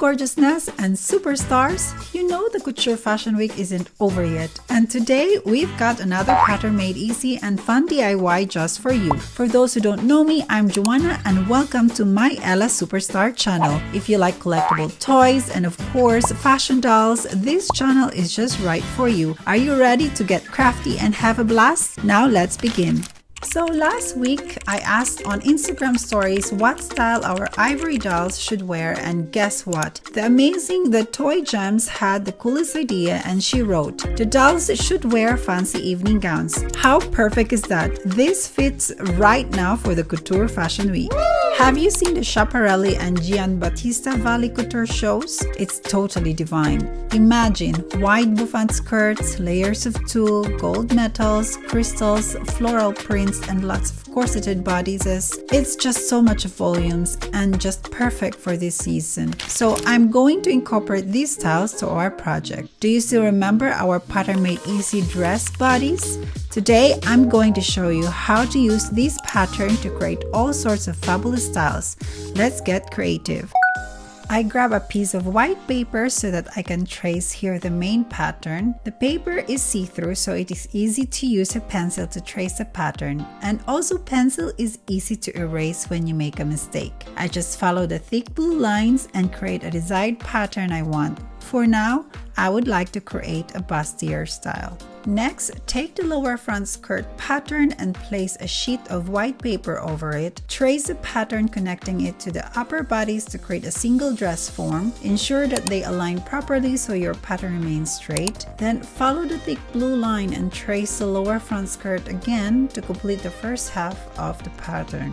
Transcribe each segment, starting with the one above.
gorgeousness and superstars, you know the Couture Fashion Week isn't over yet. And today, we've got another pattern made easy and fun DIY just for you. For those who don't know me, I'm Joanna and welcome to my Ella Superstarr channel. If you like collectible toys and of course fashion dolls, this channel is just right for you. Are you ready to get crafty and have a blast? Now let's begin. So last week, I asked on Instagram stories what style our Ivory Dolls should wear, and guess what? The amazing The Toy Gems had the coolest idea and she wrote, "The dolls should wear fancy evening gowns." How perfect is that? This fits right now for the Couture Fashion Week. Have you seen the Schiaparelli and Giambattista Valli couture shows? It's totally divine. Imagine wide bouffant skirts, layers of tulle, gold metals, crystals, floral prints, and lots of corseted bodices. It's just so much volumes and just perfect for this season. So I'm going to incorporate these styles to our project. Do you still remember our pattern made easy dress bodies? Today I'm going to show you how to use this pattern to create all sorts of fabulous styles. Let's get creative. I grab a piece of white paper so that I can trace here the main pattern. The paper is see-through, so it is easy to use a pencil to trace the pattern. And also pencil is easy to erase when you make a mistake. I just follow the thick blue lines and create a desired pattern I want. For now, I would like to create a bustier style. Next, take the lower front skirt pattern and place a sheet of white paper over it. Trace the pattern connecting it to the upper bodies to create a single dress form. Ensure that they align properly so your pattern remains straight. Then follow the thick blue line and trace the lower front skirt again to complete the first half of the pattern.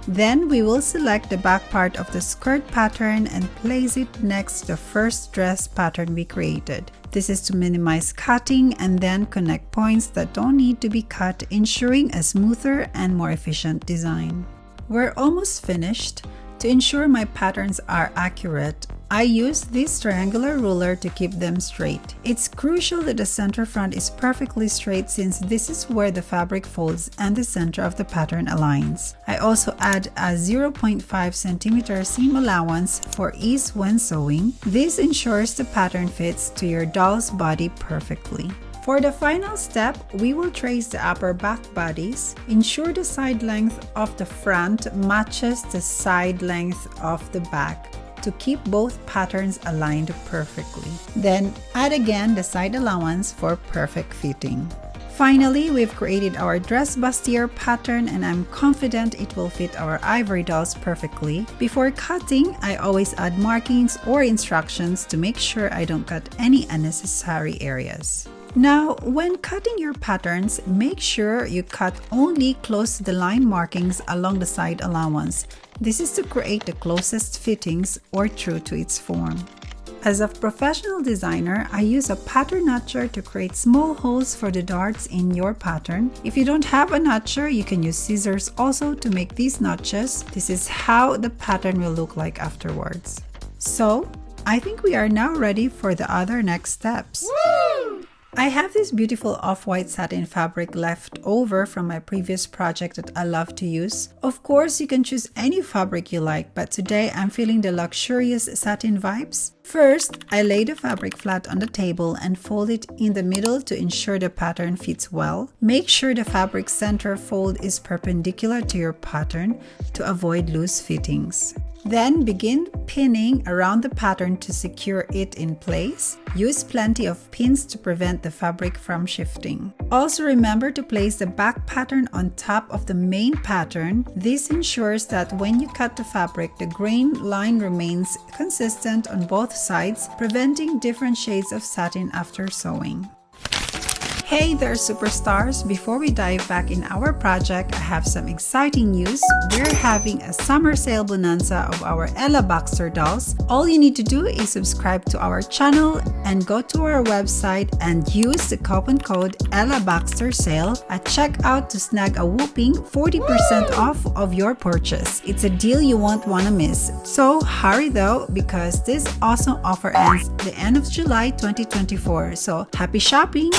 Then we will select the back part of the skirt pattern and place it next to the first dress pattern we created. This is to minimize cutting and then connect points that don't need to be cut, ensuring a smoother and more efficient design. We're almost finished. To ensure my patterns are accurate, I use this triangular ruler to keep them straight. It's crucial that the center front is perfectly straight since this is where the fabric folds and the center of the pattern aligns. I also add a 0.5 centimeter seam allowance for ease when sewing. This ensures the pattern fits to your doll's body perfectly. For the final step, we will trace the upper back bodies. Ensure the side length of the front matches the side length of the back to keep both patterns aligned perfectly. Then add again the side allowance for perfect fitting. Finally, we've created our dress bustier pattern and I'm confident it will fit our Ivory Dolls perfectly. Before cutting, I always add markings or instructions to make sure I don't cut any unnecessary areas. Now, when cutting your patterns, make sure you cut only close to the line markings along the side allowance. This is to create the closest fittings or true to its form. As a professional designer, I use a pattern notcher to create small holes for the darts in your pattern. If you don't have a notcher, you can use scissors also to make these notches. This is how the pattern will look like afterwards. So, I think we are now ready for the other next steps. Woo! I have this beautiful off-white satin fabric left over from my previous project that I love to use. Of course, you can choose any fabric you like, but today I'm feeling the luxurious satin vibes. First, I lay the fabric flat on the table and fold it in the middle to ensure the pattern fits well. Make sure the fabric center fold is perpendicular to your pattern to avoid loose fittings. Then begin pinning around the pattern to secure it in place. Use plenty of pins to prevent the fabric from shifting. Also remember to place the back pattern on top of the main pattern. This ensures that when you cut the fabric, the grain line remains consistent on both sides, preventing different shades of satin after sewing. Hey there, superstars! Before we dive back in our project, I have some exciting news. We're having a summer sale bonanza of our Ella Baxter dolls. All you need to do is subscribe to our channel and go to our website and use the coupon code Ella Baxter Sale at checkout to snag a whopping 40% off of your purchase. It's a deal you won't want to miss. So hurry though, because this awesome offer ends the end of July 2024. So happy shopping!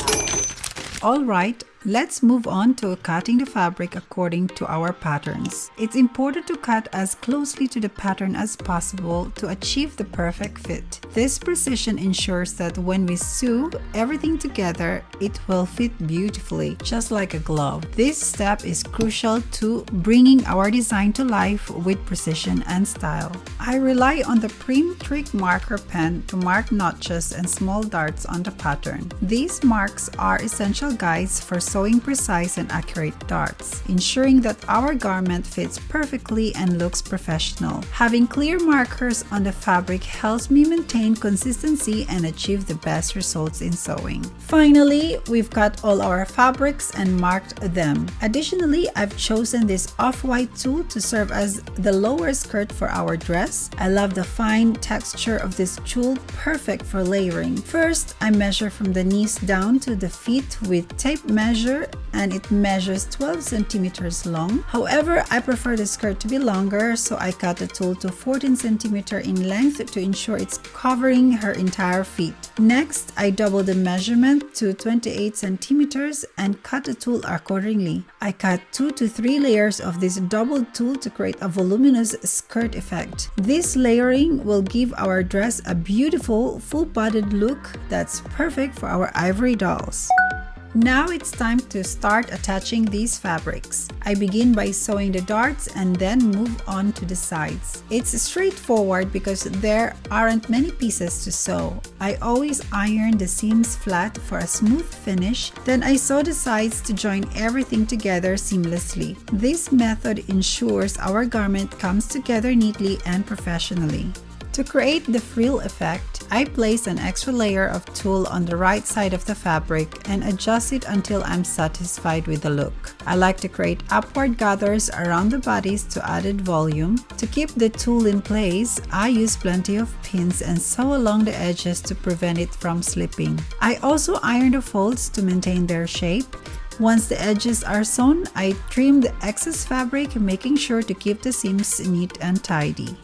Alright, Let's move on to cutting the fabric according to our patterns. It's important to cut as closely to the pattern as possible to achieve the perfect fit. This precision ensures that when we sew everything together, it will fit beautifully, just like a glove. This step is crucial to bringing our design to life with precision and style. I rely on the Prim Trick marker pen to mark notches and small darts on the pattern. These marks are essential guides for sewing precise and accurate darts, ensuring that our garment fits perfectly and looks professional. Having clear markers on the fabric helps me maintain consistency and achieve the best results in sewing. Finally, we've cut all our fabrics and marked them. Additionally, I've chosen this off-white tulle to serve as the lower skirt for our dress. I love the fine texture of this tulle, perfect for layering. First, I measure from the knees down to the feet with tape measure, and it measures 12 centimeters long. However, I prefer the skirt to be longer, so I cut the tulle to 14 centimeters in length to ensure it's covering her entire feet. Next, I double the measurement to 28 centimeters and cut the tulle accordingly. I cut 2 to 3 layers of this double tulle to create a voluminous skirt effect. This layering will give our dress a beautiful full-bodied look that's perfect for our ivory dolls. Now it's time to start attaching these fabrics. I begin by sewing the darts and then move on to the sides. It's straightforward because there aren't many pieces to sew. I always iron the seams flat for a smooth finish, then I sew the sides to join everything together seamlessly. This method ensures our garment comes together neatly and professionally. To create the frill effect, I place an extra layer of tulle on the right side of the fabric and adjust it until I'm satisfied with the look. I like to create upward gathers around the bodies to added volume. To keep the tulle in place, I use plenty of pins and sew along the edges to prevent it from slipping. I also iron the folds to maintain their shape. Once the edges are sewn, I trim the excess fabric, making sure to keep the seams neat and tidy.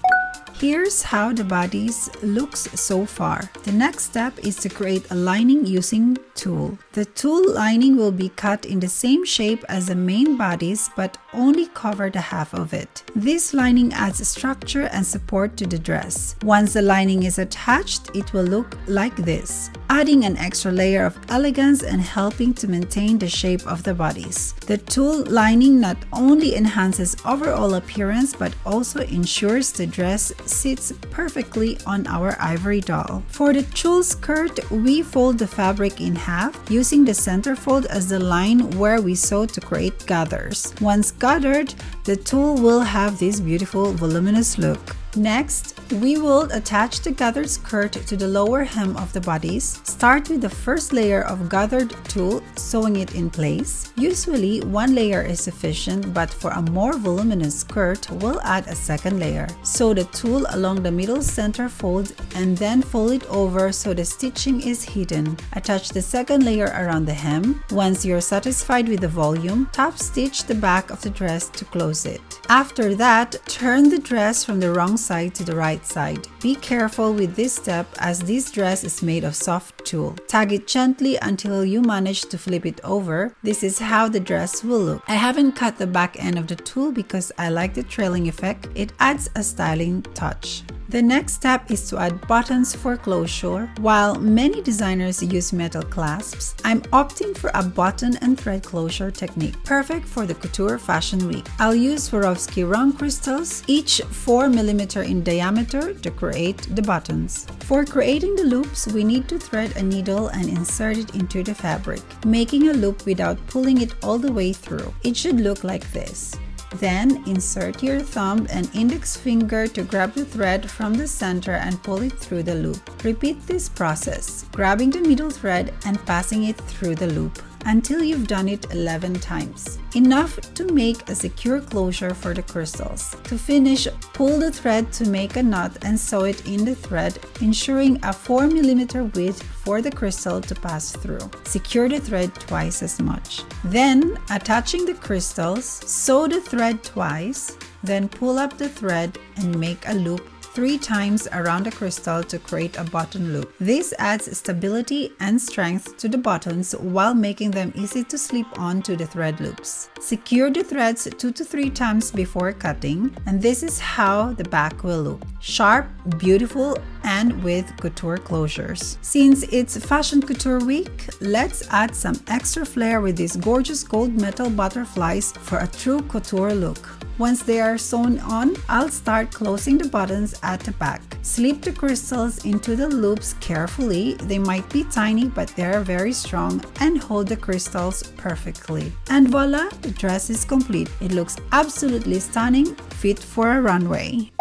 Here's how the bodice looks so far. The next step is to create a lining using tulle. The tulle lining will be cut in the same shape as the main bodice but only cover the half of it. This lining adds structure and support to the dress. Once the lining is attached, it will look like this, adding an extra layer of elegance and helping to maintain the shape of the bodice. The tulle lining not only enhances overall appearance but also ensures the dress sits perfectly on our ivory doll. For the tulle skirt, we fold the fabric in half, using the center fold as the line where we sew to create gathers. Once gathered, the tulle will have this beautiful voluminous look. Next, we will attach the gathered skirt to the lower hem of the bodice. Start with the first layer of gathered tulle, sewing it in place. Usually, one layer is sufficient, but for a more voluminous skirt, we'll add a second layer. Sew the tulle along the middle center fold and then fold it over so the stitching is hidden. Attach the second layer around the hem. Once you're satisfied with the volume, top stitch the back of the dress to close it. After that, turn the dress from the wrong side to the right side. Be careful with this step as this dress is made of soft tulle. Tag it gently until you manage to flip it over. This is how the dress will look. I haven't cut the back end of the tulle because I like the trailing effect. It adds a styling touch. The next step is to add buttons for closure. While many designers use metal clasps, I'm opting for a button and thread closure technique, perfect for the couture fashion week. I'll use Swarovski round crystals, each 4 mm in diameter, to create the buttons. For creating the loops, we need to thread a needle and insert it into the fabric, making a loop without pulling it all the way through. It should look like this. Then insert your thumb and index finger to grab the thread from the center and pull it through the loop. Repeat this process, grabbing the middle thread and passing it through the loop until you've done it 11 times. Enough to make a secure closure for the crystals. To finish, pull the thread to make a knot and sew it in the thread, ensuring a 4 mm width for the crystal to pass through. Secure the thread twice as much. Then, attaching the crystals, sew the thread twice, then pull up the thread and make a loop 3 times around the crystal to create a button loop. This adds stability and strength to the buttons while making them easy to slip onto the thread loops. Secure the threads 2 to 3 times before cutting, and this is how the back will look. Sharp, beautiful, and with couture closures. Since it's Fashion Couture Week, let's add some extra flair with these gorgeous gold metal butterflies for a true couture look. Once they are sewn on, I'll start closing the buttons at the back. Slip the crystals into the loops carefully. They might be tiny, but they're very strong and hold the crystals perfectly. And voila, the dress is complete. It looks absolutely stunning, fit for a runway.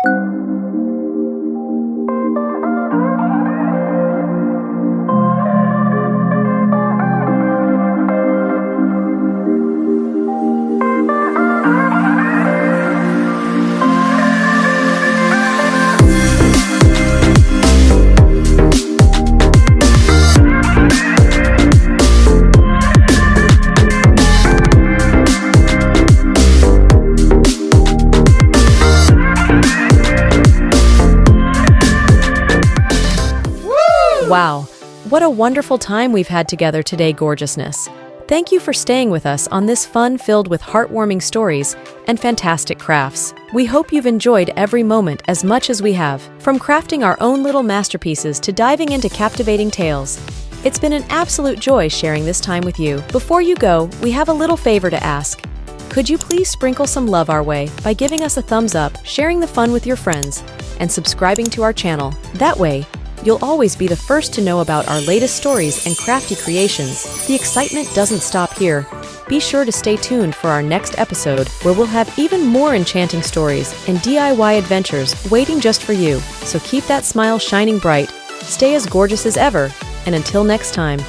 Wow, what a wonderful time we've had together today, gorgeousness. Thank you for staying with us on this fun filled with heartwarming stories and fantastic crafts. We hope you've enjoyed every moment as much as we have, from crafting our own little masterpieces to diving into captivating tales. It's been an absolute joy sharing this time with you. Before you go, we have a little favor to ask. Could you please sprinkle some love our way by giving us a thumbs up, sharing the fun with your friends, and subscribing to our channel? That way, you'll always be the first to know about our latest stories and crafty creations. The excitement doesn't stop here. Be sure to stay tuned for our next episode, where we'll have even more enchanting stories and DIY adventures waiting just for you. So keep that smile shining bright, stay as gorgeous as ever, and until next time,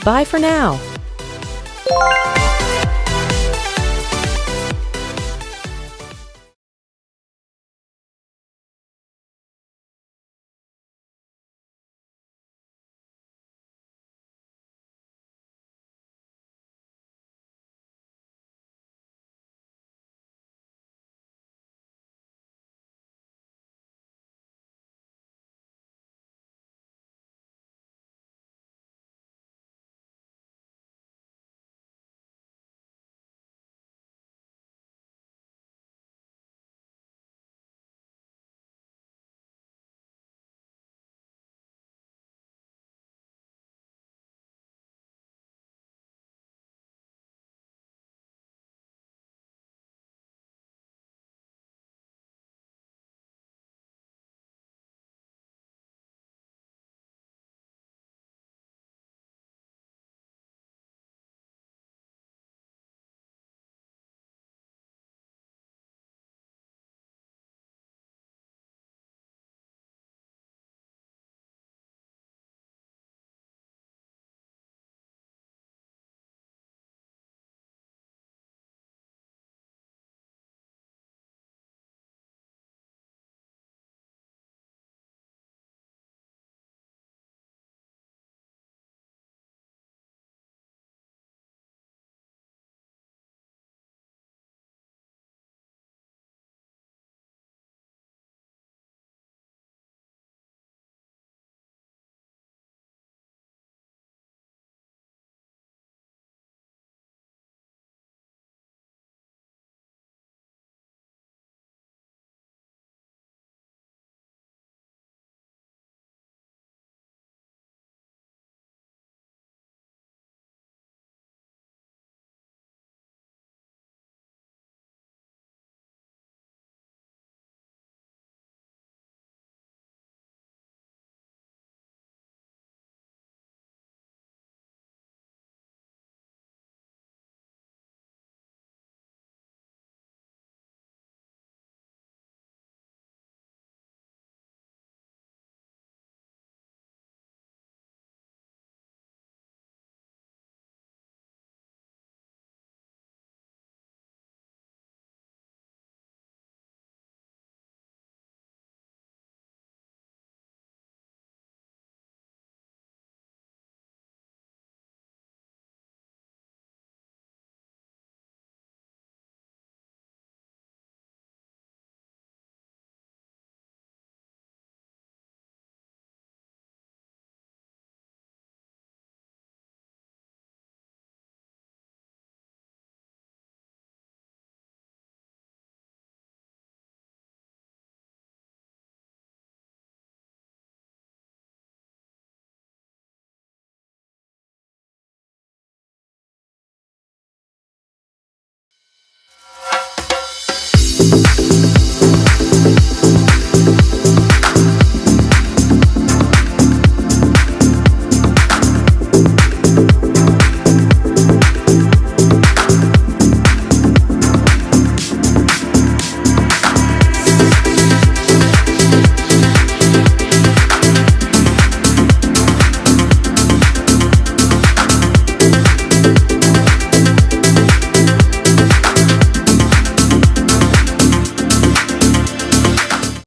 bye for now.